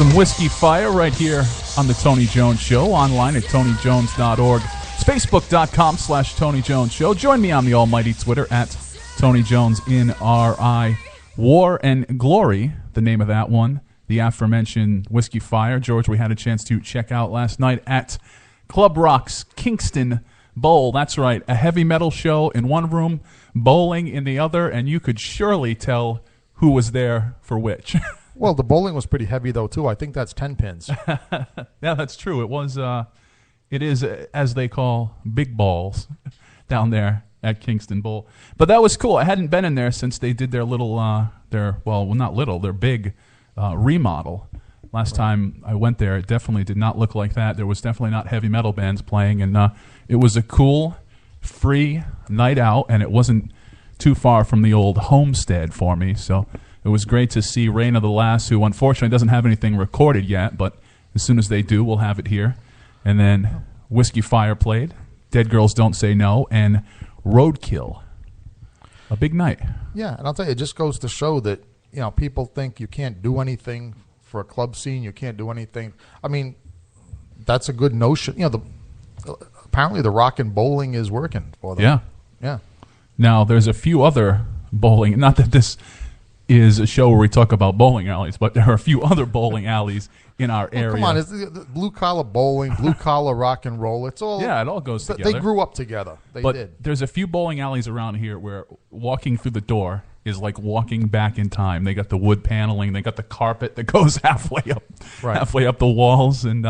Some Whiskey Fire right here on the Tony Jones Show, online at TonyJones.org. It's Facebook.com/Tony Jones Show. Join me on the almighty Twitter at Tony Jones in RI. War and Glory, the name of that one. The aforementioned Whiskey Fire, George, we had a chance to check out last night at Club Rock's Kingston Bowl. That's right, a heavy metal show in one room, bowling in the other, and you could surely tell who was there for which. Well, the bowling was pretty heavy, though, too. I think that's 10 pins. Yeah, that's true. It is, as they call, big balls down there at Kingston Bowl. But that was cool. I hadn't been in there since they did their little, their big remodel. Last time I went there, it definitely did not look like that. There was definitely not heavy metal bands playing, and it was a cool, free night out, and it wasn't too far from the old homestead for me, so it was great to see Reign of the Last, who unfortunately doesn't have anything recorded yet, but as soon as they do, we'll have it here. And then Whiskey Fire played, Dead Girls Don't Say No, and Roadkill. A big night. Yeah, and I'll tell you, it just goes to show that, people think you can't do anything for a club scene, you can't do anything. I mean, that's a good notion. Apparently the rock and bowling is working for them. Yeah. Yeah. Now, there's a few other bowling, not that this is a show where we talk about bowling alleys, but there are a few other bowling alleys in our area. Come on, it's blue-collar bowling, blue-collar rock and roll. It's all... Yeah, it all goes together. They grew up together. They did. There's a few bowling alleys around here where walking through the door is like walking back in time. They got the wood paneling. They got the carpet that goes halfway up the walls, and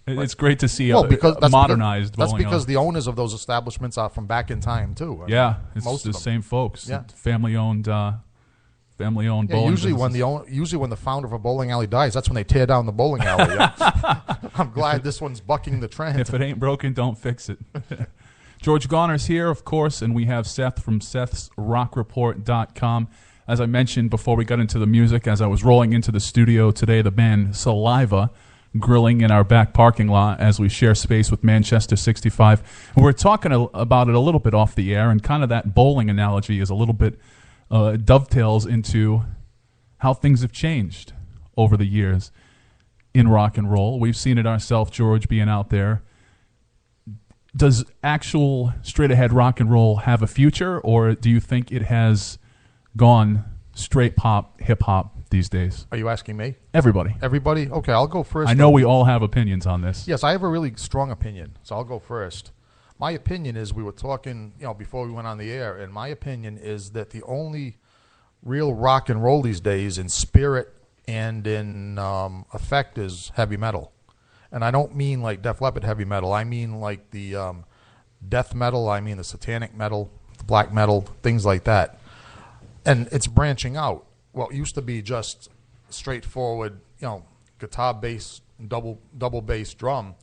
it's great to see a modernized bowling alley. That's because the owners of those establishments are from back in time, too. It's most the of them. same folks. Yeah. Family-owned bowling usually businesses. when the founder of a bowling alley dies, that's when they tear down the bowling alley. I'm glad this one's bucking the trend. If it ain't broken, don't fix it. George Garner's here, of course, and we have Seth from Seth'sRockReport.com. As I mentioned before we got into the music, as I was rolling into the studio today, the band Saliva grilling in our back parking lot as we share space with Manchester 65. And we're talking about it a little bit off the air, and kind of that bowling analogy is a little bit dovetails into how things have changed over the years in rock and roll. We've seen it ourselves, George, being out there. Does actual straight-ahead rock and roll have a future, or do you think it has gone straight pop, hip-hop these days? Are you asking me? Everybody. Everybody? Okay, I'll go first. I know we all have opinions on this. Yes, I have a really strong opinion, so I'll go first. My opinion is, we were talking, before we went on the air, and my opinion is that the only real rock and roll these days in spirit and in effect is heavy metal. And I don't mean like Def Leppard heavy metal. I mean like the death metal. I mean the satanic metal, the black metal, things like that. And it's branching out. Well, it used to be just straightforward, guitar, bass, double bass, drum.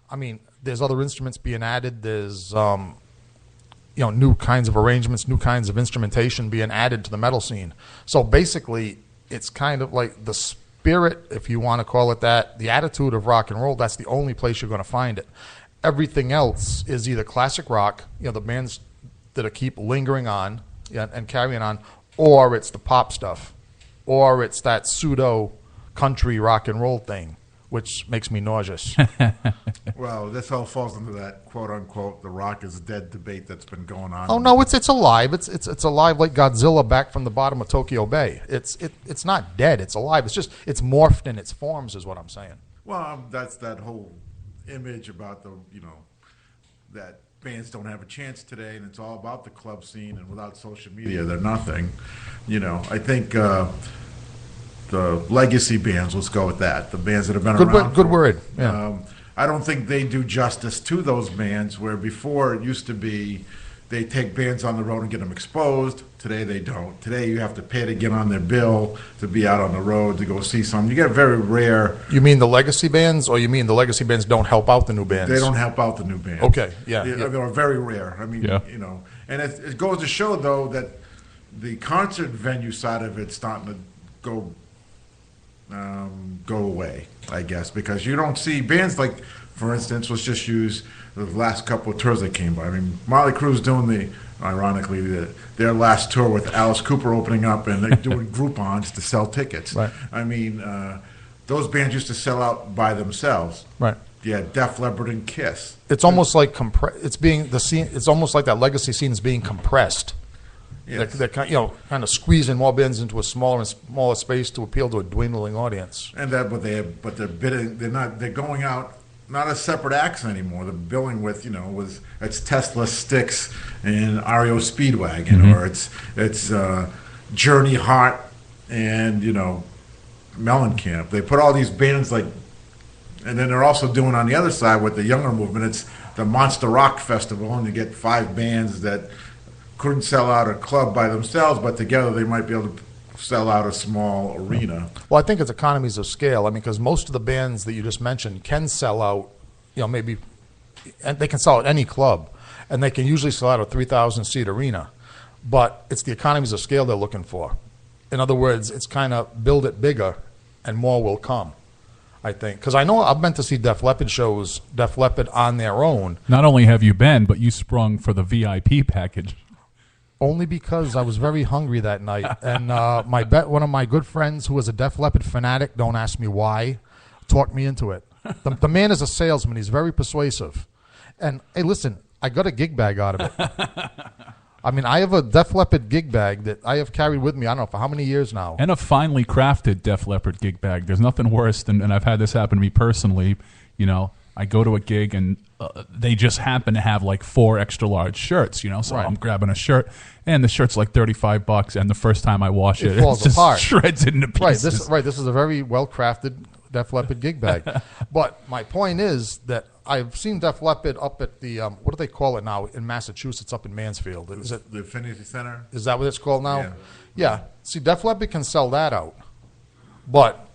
I mean, there's other instruments being added. There's new kinds of arrangements, new kinds of instrumentation being added to the metal scene. So basically, it's kind of like the spirit, if you want to call it that, the attitude of rock and roll. That's the only place you're going to find it. Everything else is either classic rock, the bands that keep lingering on and carrying on, or it's the pop stuff, or it's that pseudo country rock and roll thing, which makes me nauseous. Well, this all falls into that quote-unquote "the rock is dead" debate that's been going on. Oh no, it's alive. It's alive like Godzilla back from the bottom of Tokyo Bay. It's not dead. It's alive. It's morphed in its forms, is what I'm saying. Well, that's that whole image about that bands don't have a chance today, and it's all about the club scene, and without social media, they're nothing. I think the legacy bands, let's go with that, the bands that have been around. Good word. Yeah. I don't think they do justice to those bands, where before it used to be they take bands on the road and get them exposed. Today they don't. Today you have to pay to get on their bill to be out on the road to go see something. You get very rare. You mean the legacy bands, or you mean the legacy bands don't help out the new bands? They don't help out the new bands. Okay, yeah. They're very rare. I mean, and it goes to show, though, that the concert venue side of it's starting to go away, I guess, because you don't see bands like, for instance, let's just use the last couple of tours that came by. I mean, Motley Crue's doing ironically, their last tour with Alice Cooper opening up, and they're doing Groupons to sell tickets. Right. I mean, those bands used to sell out by themselves. Right. Yeah, Def Leppard and Kiss. It's almost like It's almost like that legacy scene is being compressed. Yes. They're kind of squeezing more bands into a smaller and smaller space to appeal to a dwindling audience. And that, but they're bidding. They're going out not as separate acts anymore. They're billing with it's Tesla Styx and REO Speedwagon, or it's Journey Heart and Mellencamp. They put all these bands and then they're also doing on the other side with the younger movement. It's the Monster Rock Festival, and you get 5 bands that couldn't sell out a club by themselves, but together they might be able to sell out a small arena. Well, I think it's economies of scale. I mean, because most of the bands that you just mentioned can sell out, maybe, and they can sell out any club, and they can usually sell out a 3,000-seat arena. But it's the economies of scale they're looking for. In other words, it's kind of build it bigger, and more will come, I think. Because I know I've been to see Def Leppard shows, Def Leppard on their own. Not only have you been, but you sprung for the VIP package. Only because I was very hungry that night, and one of my good friends who was a Def Leppard fanatic, don't ask me why, talked me into it. The man is a salesman; he's very persuasive. And hey, listen, I got a gig bag out of it. I mean, I have a Def Leppard gig bag that I have carried with me. I don't know for how many years now. And a finely crafted Def Leppard gig bag. There's nothing worse than, and I've had this happen to me personally. I go to a gig and they just happen to have like 4 extra large shirts, so Right. I'm grabbing a shirt and the shirt's like $35, and the first time I wash it, falls it's just apart. shreds into pieces. This is a very well crafted Def Leppard gig bag. But my point is that I've seen Def Leppard up at the what do they call it now in Massachusetts, up in Mansfield? Is it The Affinity Center? Is that what it's called now? Yeah. Yeah. See, Def Leppard can sell that out, but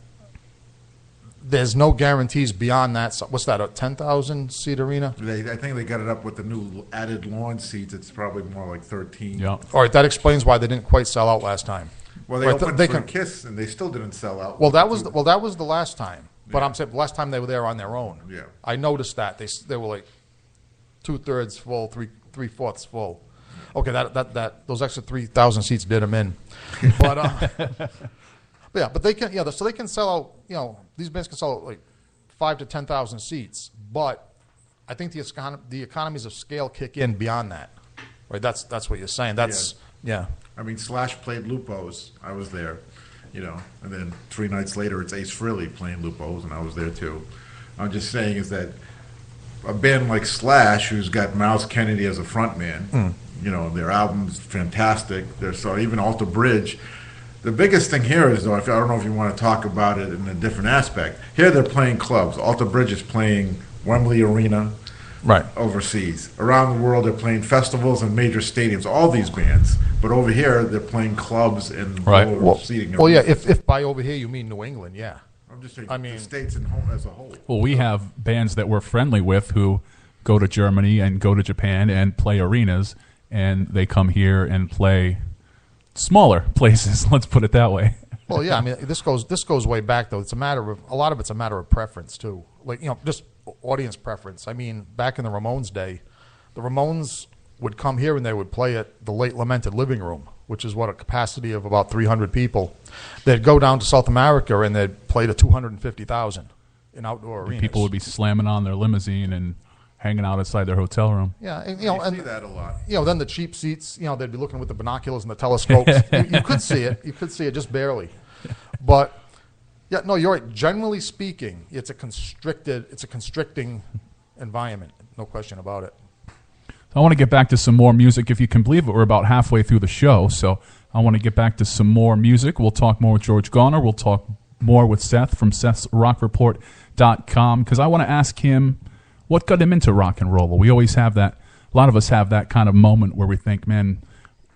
there's no guarantees beyond that. So what's that, a 10,000-seat arena? I think they got it up with the new added lawn seats. It's probably more like 13. Yeah. All right, that explains why they didn't quite sell out last time. Well, they Right, opened they for can- Kiss, and they still didn't sell out. Well, that was the last time. But I'm saying the last time they were there on their own. Yeah. I noticed that they were like 2/3 full, 3/4 full. Okay, that those extra 3,000 seats did them in. But but they can so they can sell out. These bands can sell out like 5,000 to 10,000 seats. But I think the economies of scale kick in beyond that. Right? That's what you're saying. That's yeah. I mean, Slash played Lupo's. I was there, and then 3 nights later, it's Ace Frehley playing Lupo's, and I was there too. I'm just saying is that a band like Slash, who's got Miles Kennedy as a frontman, their album's fantastic. Even Alter Bridge. The biggest thing here is, though, I don't know if you want to talk about it in a different aspect. Here they're playing clubs. Alter Bridge is playing Wembley Arena. Right. Overseas. Around the world, they're playing festivals and major stadiums, all these bands. But over here, they're playing clubs and lower seating. Well, yeah, if by over here you mean New England, yeah. I'm just saying the States as a whole. Well, we have bands that we're friendly with who go to Germany and go to Japan and play arenas, and they come here and play smaller places. Let's put it that way. Well, yeah, I mean, this goes way back though. A lot of it's a matter of preference too. Like just audience preference. I mean, back in the Ramones day, the Ramones would come here and they would play at the late lamented Living Room, which is a capacity of about 300 people. They'd go down to South America and they'd play to 250,000 in outdoor arenas. People would be slamming on their limousine and hanging out outside their hotel room. Yeah, and, You see that a lot. then the cheap seats, they'd be looking with the binoculars and the telescopes. you could see it. You could see it just barely. But, yeah, no, you're right. Generally speaking, it's a constricting environment. No question about it. I want to get back to some more music. If you can believe it, we're about halfway through the show, so I want to get back to some more music. We'll talk more with George Garner. We'll talk more with Seth from Seth'sRockReport.com, because I want to ask him what got him into rock and roll. We always have that. A lot of us have that kind of moment where we think, man,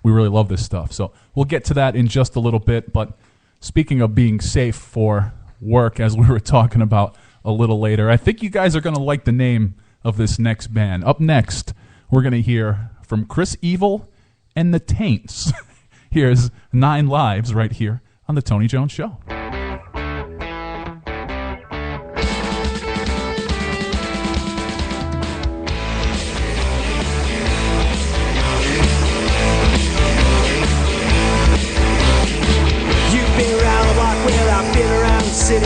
we really love this stuff. So we'll get to that in just a little bit. But speaking of being safe for work, as we were talking about a little later, I think you guys are going to like the name of this next band. Up next, we're going to hear from Chris Evil and the Taints. Here's 9 Lives right here on The Tony Jones Show. You've been around the block, well, I've been around the city.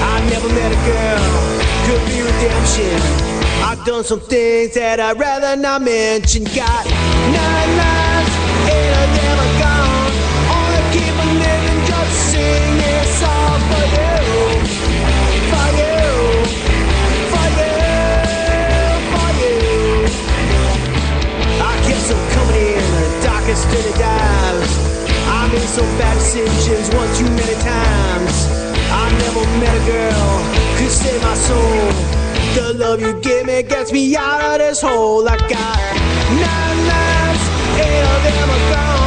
I never met a girl, could be redemption. I've done some things that I'd rather not mention. Got 9 lives, 8 of them are gone. Only keep a living just to sing this song for you, for you, for you, for you. I guess I'm coming in the darkest of the dives. I made some bad decisions one too many times. I never met a girl could save my soul. The love you give me gets me out of this hole. I got 9 lives, 8 of them are gone.